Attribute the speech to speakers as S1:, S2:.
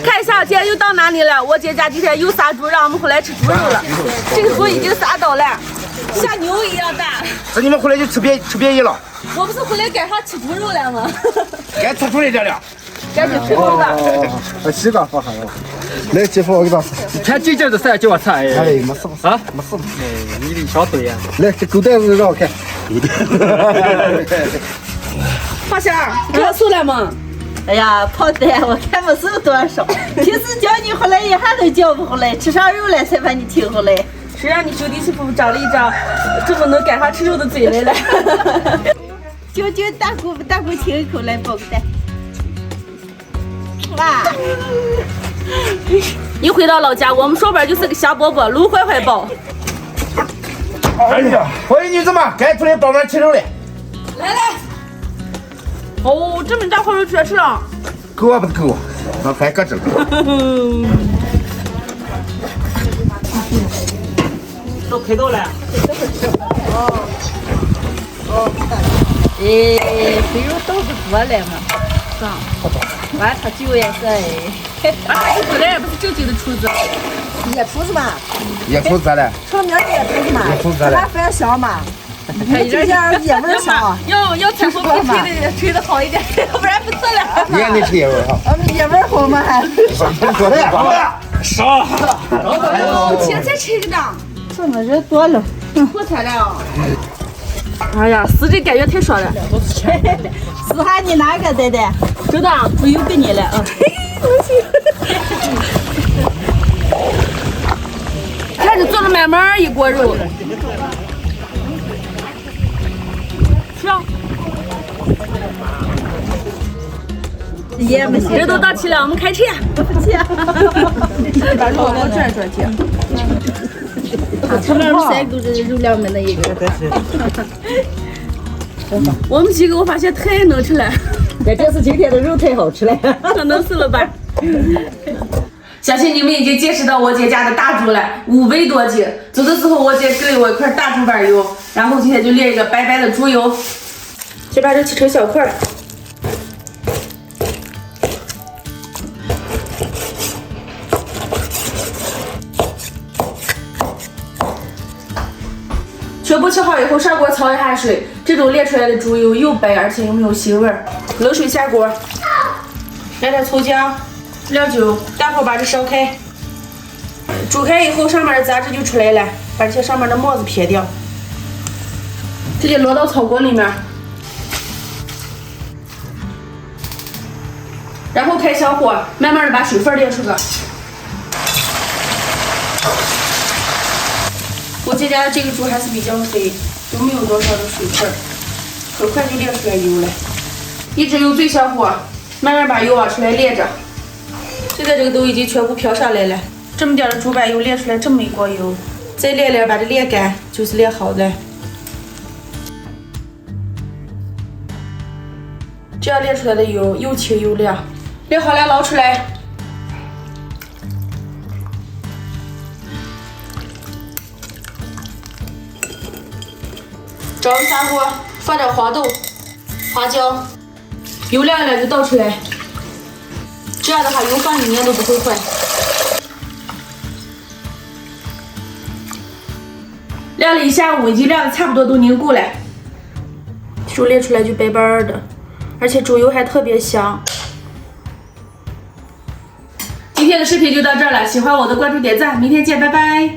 S1: 看一下今天又到哪里了？我姐家今天又杀猪，让我们回来吃猪肉了。这个猪已经杀到了，像牛一样大。
S2: 这你们回来就吃便宜了。
S1: 我不是回来赶上吃猪肉了吗？
S2: 该吃猪肉这了。
S1: 赶紧吃肉吧。
S3: 西瓜放上了。来，姐夫，我给你
S4: 看几件子菜就我菜。
S3: 哎，没事
S4: 啊，
S3: 没事。
S4: 你的小嘴呀。
S3: 来，这狗袋子让我看。
S1: 花仙儿，热熟了吗？
S5: 哎呀，跑的我看没熟多少。平时叫你回来一下都叫不回来，吃上肉了才把你听回来。
S1: 谁让你兄弟媳妇长了一张这么能赶上吃肉的嘴来了？
S5: 就大姑亲一口来包个蛋。哇！
S1: 一回到老家，我们上班就是个香饽饽，卤坏坏包。
S2: 哎呀，欢迎女子们，该出来帮忙吃肉了。
S1: 来。哦，这么大块肉全吃了。
S2: 够啊不是够，那饭搁这了。
S4: 都开到了。
S5: 哎，肥肉倒不多了嘛，是吧？完他酒也是哎。
S1: 哎，回来也不是正经的厨子。
S6: 野厨子嘛，
S2: 野厨子咋了？
S6: 出了名的野厨子嘛，
S2: 野厨子咋了？
S6: 那饭香嘛，你这样野味香。
S1: 要菜火比吹的好一点，要不然不吃了。
S2: 你也没吃野味哈？
S6: 野味好吗？还
S2: 说的
S4: 少。
S1: 姐再吃一个档。
S5: 这么人多了，
S1: 破产了。哎呀，死这感觉太爽了。
S5: 私下你哪个呆呆？
S1: 知道，
S5: 猪油给你了啊。
S1: 看着做了满满一锅肉。上。
S5: 也没行。
S1: 人都到齐了，我们开吃呀。把肉往转转去。
S5: 他们三狗这肉两门的一个。
S1: 我们几个我发现太能吃了。
S6: 这是今天的肉太好吃了。
S1: 可能是了吧。相信你们已经见识到我姐家的大猪了，500多斤。走的时候我姐给了我一块大猪板油，然后今天就列一个白白的猪油，先把这切成小块。全部切好以后，上锅焯一下水，这种炼出来的猪油又白而且又没有腥味儿。冷水下锅，来点葱姜、料酒，大火把这烧开。煮开以后，上面的杂质就出来了，把这些上面的沫子撇掉，直接落到炒锅里面，然后开小火，慢慢的把水分炼出个。我姐家的这个猪还是比较肥，都没有多少的水分，很快就炼出来油了。一直用最小火，慢慢把油往出来炼着。现在这个都已经全部飘上来了，这么点的猪板油炼出来这么一锅油，再炼炼把这炼干，就是炼好的。这样炼出来的油又清又亮，炼好了捞出来。找个砂锅，放点黄豆、花椒，油亮了就倒出来。这样的话，油放里面都不会坏。晾了一下午，已经晾的差不多都凝固了，肉炼出来就白白的，而且猪油还特别香。今天的视频就到这儿了，喜欢我的关注点赞，明天见，拜拜。